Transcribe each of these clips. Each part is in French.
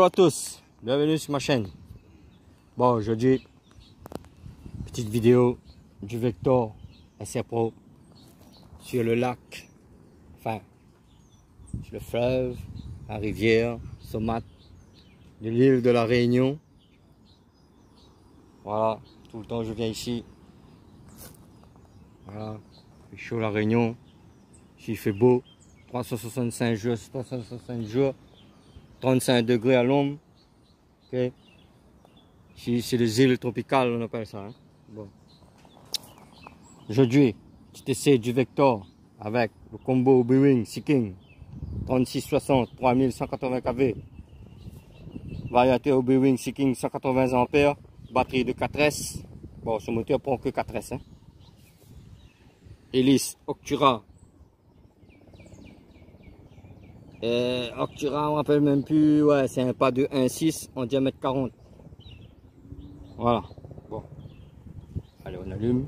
Bonjour à tous, bienvenue sur ma chaîne. Bon, aujourd'hui, petite vidéo du Vector SR Pro sur le lac, enfin, sur le fleuve, la rivière, Somat, de l'île de la Réunion. Voilà, tout le temps je viens ici. Voilà, il fait chaud la Réunion, ici il fait beau, 365 jours, 35 degrés à l'ombre. Okay. Ici c'est les îles tropicales, on appelle ça. Hein. Bon. Aujourd'hui, petit essai du Vector avec le combo Bwing Seeking 3660 3180 kV. Variateur Bwing Seeking 180 ampères, batterie de 4S. Bon, ce moteur prend que 4S. Hein. Hélice Octura. Octura, on rappelle même plus. Ouais, c'est un pas de 1.6 en diamètre 40. Voilà. Bon. Allez, on allume.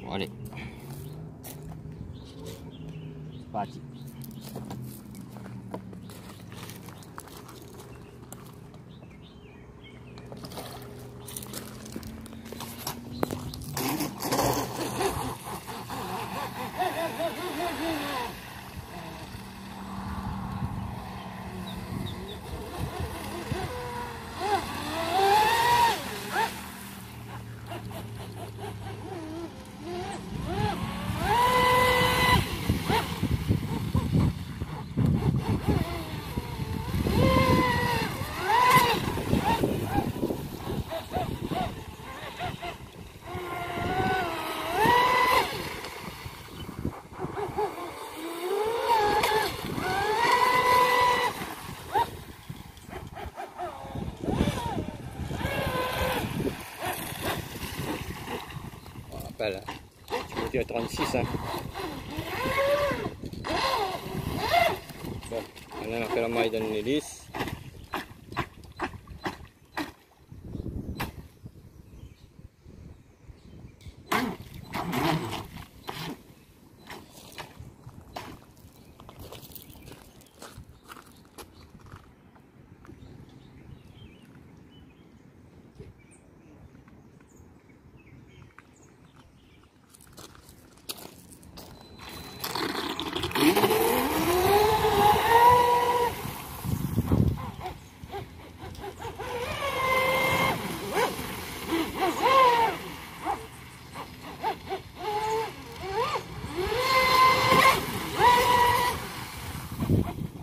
Bon, allez. C'est parti. Voilà, je moteur 36 hein. Bon, maintenant on fait la maille dans l'hélice.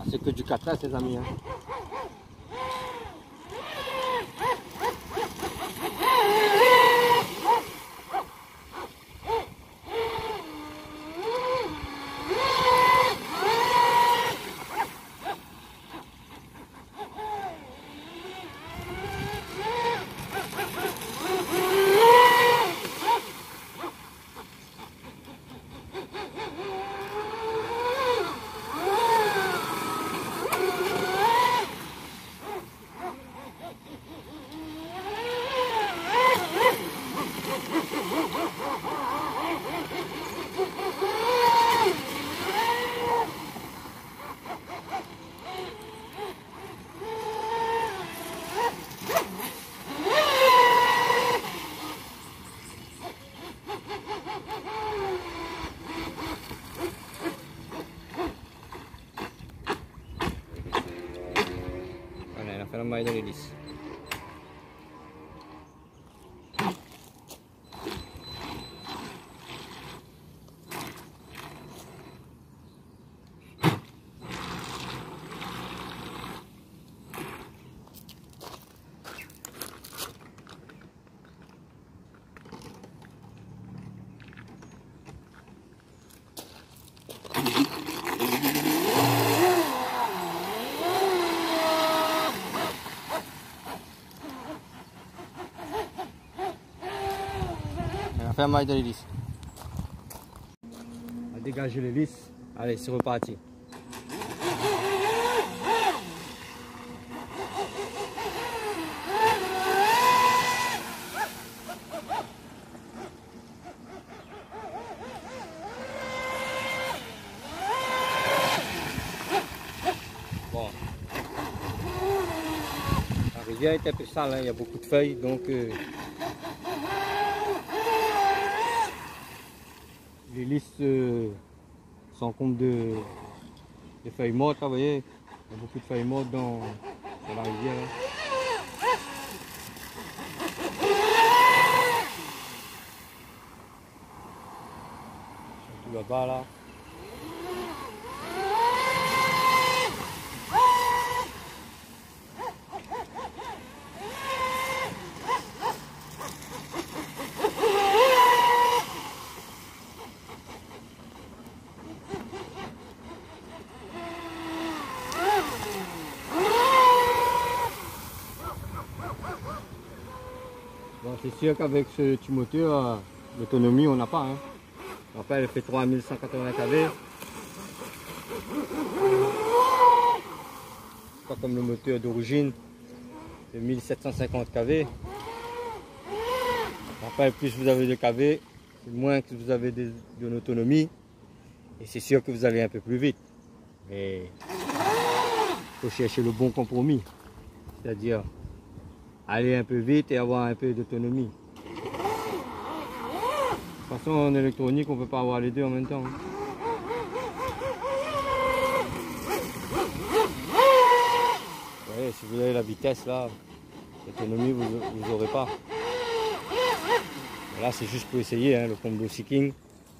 C'est que du 4S les amis. Hein. Voilà, on a fait la maille dans l'hélice. On va faire un maille dans l'hélice. On va dégager l'hélice. Allez, c'est reparti. Bon. La rivière est un peu sale, hein, il y a beaucoup de feuilles, donc les listes s'encombrent de feuilles mortes, là, vous voyez, il y a beaucoup de feuilles mortes dans la rivière. Là. Surtout là-bas, là. Bon, c'est sûr qu'avec ce petit moteur, l'autonomie on n'a pas. Hein. Après, elle fait 3180 kV. Pas comme le moteur d'origine, c'est 1750 kV. Après, plus vous avez de kV, moins que vous avez de l'autonomie. Et c'est sûr que vous allez un peu plus vite. Mais il faut chercher le bon compromis. C'est-à-dire aller un peu vite et avoir un peu d'autonomie. De toute façon, en électronique, on ne peut pas avoir les deux en même temps. Vous voyez, si vous avez la vitesse là, l'autonomie, vous n'aurez pas. Et là, c'est juste pour essayer, hein, le combo Seeking,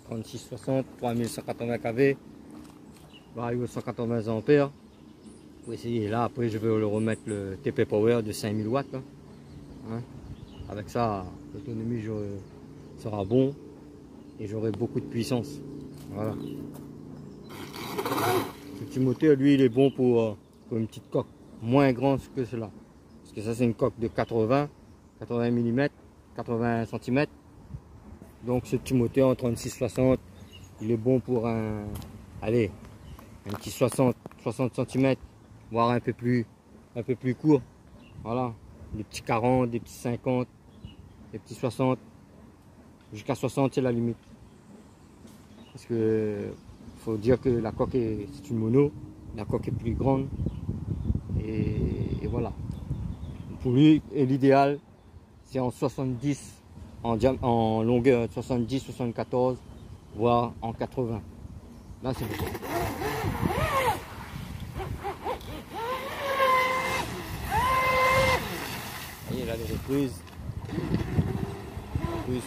3660, 3180 kV, vario 180 ampères. Pour essayer. Là, après, je vais le remettre le TP Power de 5000 watts. Là. Hein. Avec ça, l'autonomie sera bon et j'aurai beaucoup de puissance. Voilà. Ce petit moteur, lui, il est bon pour une petite coque moins grande que cela. Parce que ça, c'est une coque de 80 mm, 80 cm. Donc, ce petit moteur en 3660, il est bon pour un petit 60 cm, voire un peu plus court. Voilà. Des petits 40, des petits 50, des petits 60, jusqu'à 60 c'est la limite. Parce que faut dire que la coque c'est une mono, la coque est plus grande et voilà. Pour lui, l'idéal c'est en 70, en longueur 70, 74, voire en 80. Là c'est bon. Et là les reprises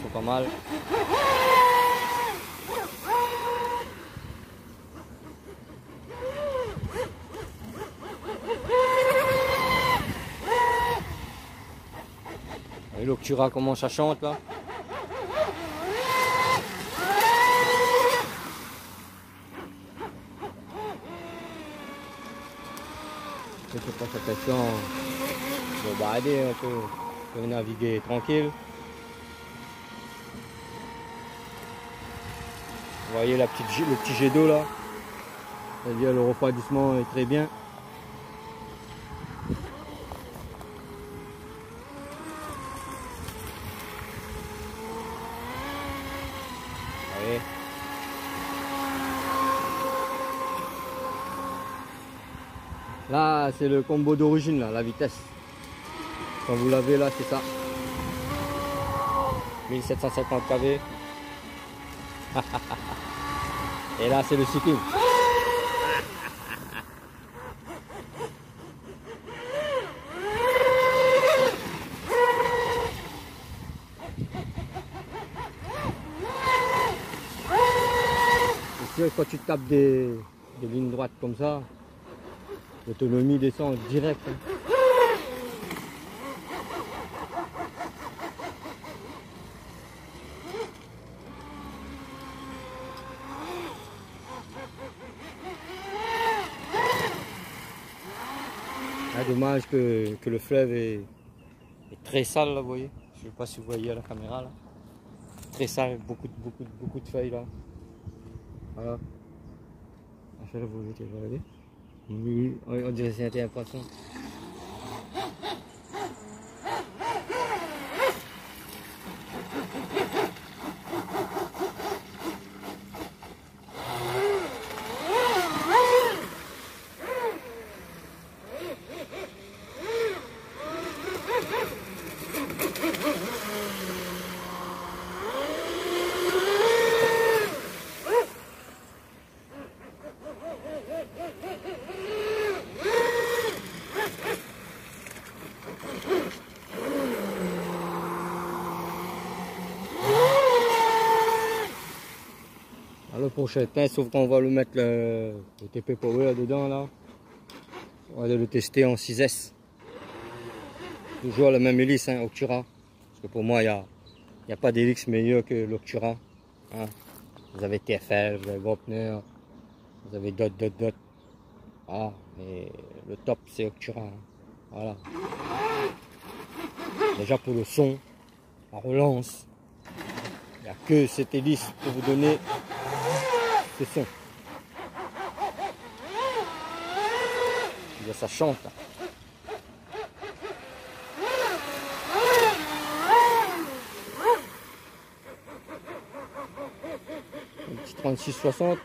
sont pas mal. Et l'Octura comment ça chante là. Je fais pas attention de balader un peu. On peut naviguer tranquille. Vous voyez le petit jet d'eau là, c'est-à-dire le refroidissement est très bien. Vous voyez. Là c'est le combo d'origine là, la vitesse. Quand vous l'avez là, c'est ça. 1750 kV. Et là, c'est le Seeking. C'est sûr, quand tu tapes des lignes droites comme ça, l'autonomie descend direct. Hein. Ah, dommage que le fleuve est très sale là, vous voyez. Je ne sais pas si vous voyez à la caméra là. Très sale, beaucoup de feuilles là. Voilà. Je vais vous jeter, regardez. Oui, on dirait que c'était un poisson. Le prochain test, sauf qu'on va le mettre le TP Power dedans là. On va le tester en 6S. Toujours le même hélice, hein, Octura. Parce que pour moi, il n'y a pas d'hélice meilleur que l'Octura. Hein. Vous avez TFL, vous avez Wapner, vous avez dot. Voilà. Mais le top, c'est Octura. Hein. Voilà. Déjà pour le son, la relance, il n'y a que cette hélice pour vous donner ce son. Ça chante. Un petit 36-60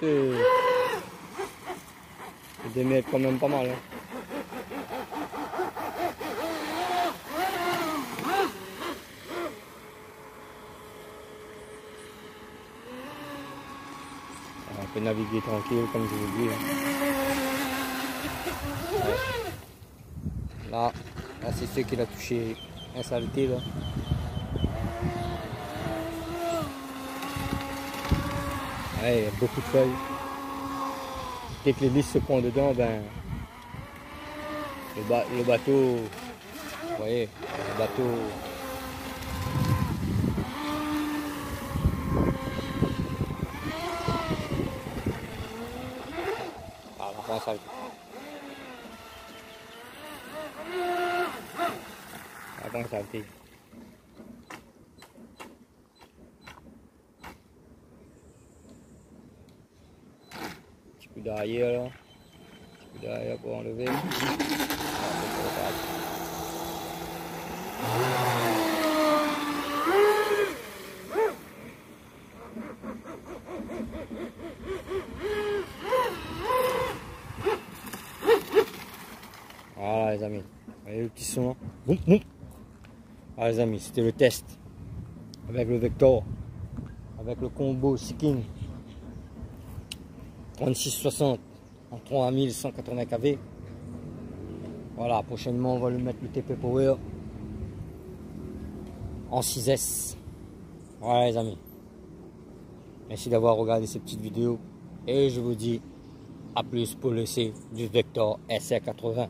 il démêle quand même pas mal. Hein. On peut naviguer tranquille comme je vous dis. Ouais. Là c'est ce qu'il a touché un saleté là. Ouais, il y a beaucoup de feuilles. Dès que l'hélice se prend dedans, ben le bateau, vous voyez, le bateau. Ah, la France a avant ça a été. Petit coup d'arrière là. Petit coup d'arrière pour enlever. Voilà les amis. Vous voyez le petit son. Boum, boum. Voilà les amis, c'était le test. Avec le Vector. Avec le combo Seeking 3660 en 3180 kV. Voilà, prochainement on va lui mettre le TP Power en 6S. Voilà les amis. Merci d'avoir regardé cette petite vidéo. Et je vous dis à plus pour le C du Vector SR80.